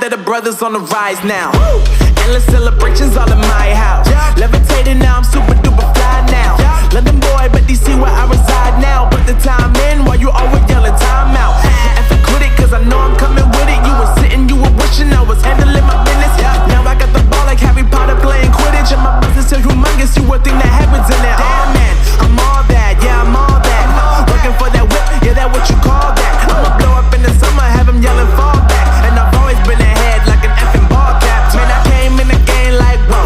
that the brothers on the rise now. Woo! Endless celebrations all in my house. Yeah. Levitating now, I'm super duper fly now. Yeah. London boy, but DC where I reside now. Put the time in while you always yelling time out. And quit it, cause I know I'm coming with it. You were sitting, you were wishing I was handling my business. Yeah. Now I got the ball like Harry Potter playing Quidditch. And my business is humongous, you would think that happens in there. Damn man, I'm all that, yeah I'm all that. Working for that whip, yeah that what you call that. I'ma blow up in the summer, have them yelling fall back. And I've always been ahead like an effing ball cap. Man, I came in the game like whoa.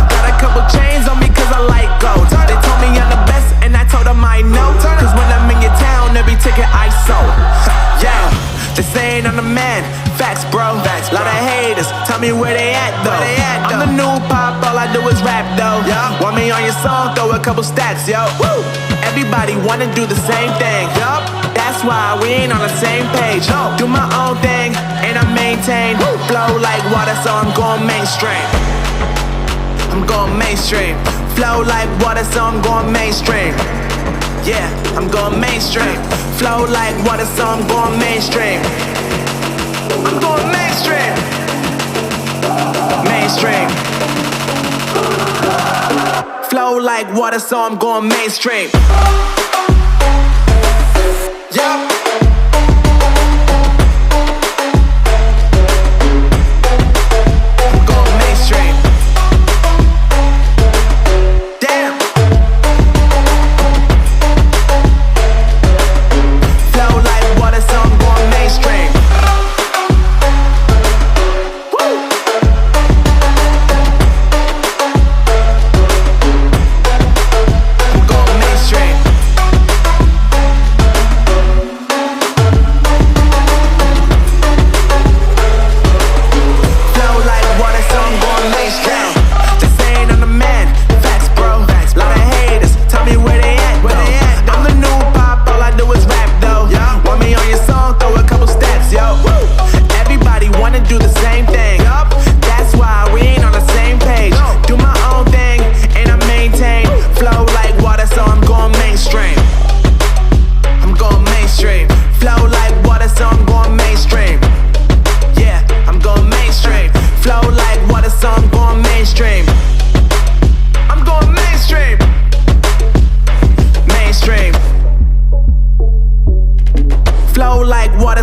Got a couple chains on me cause I like gold. They told me I'm the best and I told them I know. Cause when I'm in your town, every ticket I sold. Yeah, they saying I'm the man. Facts bro, lot of haters, tell me where they at though. I'm the new pop, all I do is rap though. Want me on your song, throw a couple stacks, yo. Woo! Everybody wanna do the same thing, yup. That's why we ain't on the same page. Do my own thing, and I maintain. Flow like water, so I'm going mainstream. I'm going mainstream. Flow like water, so I'm going mainstream. Yeah, I'm going mainstream. Flow like water, so I'm going mainstream. I'm going mainstream. Mainstream. Flow like water, so I'm going mainstream. Yup. I'm going mainstream. Damn. Flow like water, so I'm going mainstream.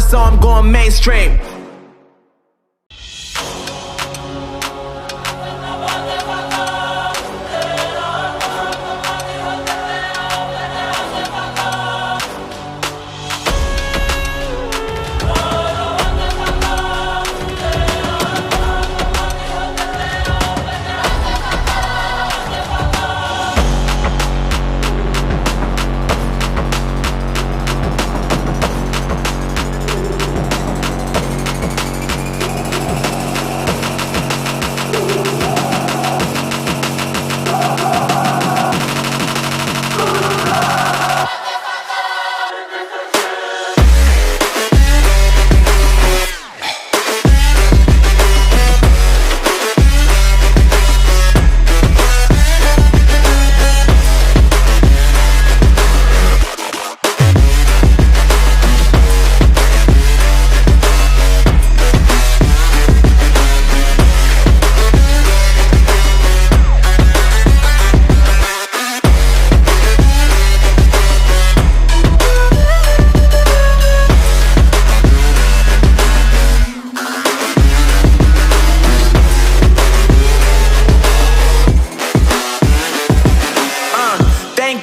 So I'm going mainstream.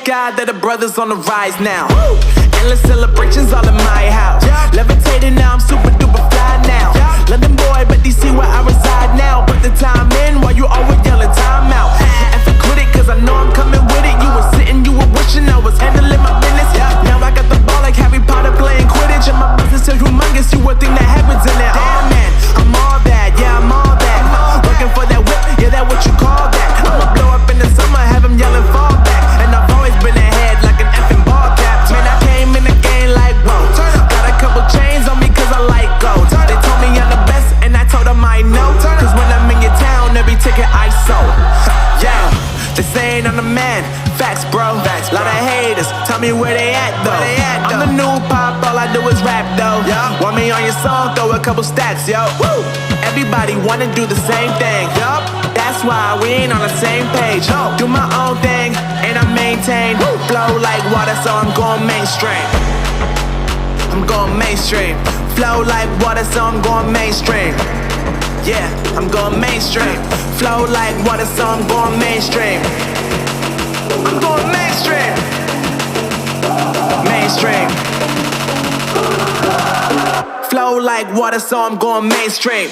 God that the brothers on the rise now. Woo! Endless celebrations all in my house. Levitating now, I'm super duper fly now. London boy, but DC where I reside now. Put the time in while you always yelling time out. And quit it, cause I know I'm coming with it. You were sitting, you were wishing I was handling my business. Now I got the ball like Harry Potter playing Quidditch. And my business is humongous, you would think that happens in there. Damn man, I'm all that, yeah I'm all that. Working for that whip, yeah that what you call that. I'ma blow up in the summer, have them yelling fall back. And I've always been ahead like an effing ball cap. Man, I came in the game like whoa. Got a couple chains on me cause I like gold. They told me I'm the best and I told them I know. Cause when I'm in your town, every ticket I sold. Yeah, they saying I'm the man. Facts bro, lot of haters, tell me where they at though. I'm the new pop, all I do is rap though. Want me on your song, throw a couple stacks, yo. Woo! everybody wanna do the same thing. Yup, that's why we ain't on the same page. Do my own thing, and I maintain. Flow like water, so I'm going mainstream. I'm going mainstream. Flow like water, so I'm going mainstream. Yeah, I'm going mainstream. Flow like water, so I'm going mainstream. I'm going mainstream. Mainstream. Flow like water, so I'm going mainstream.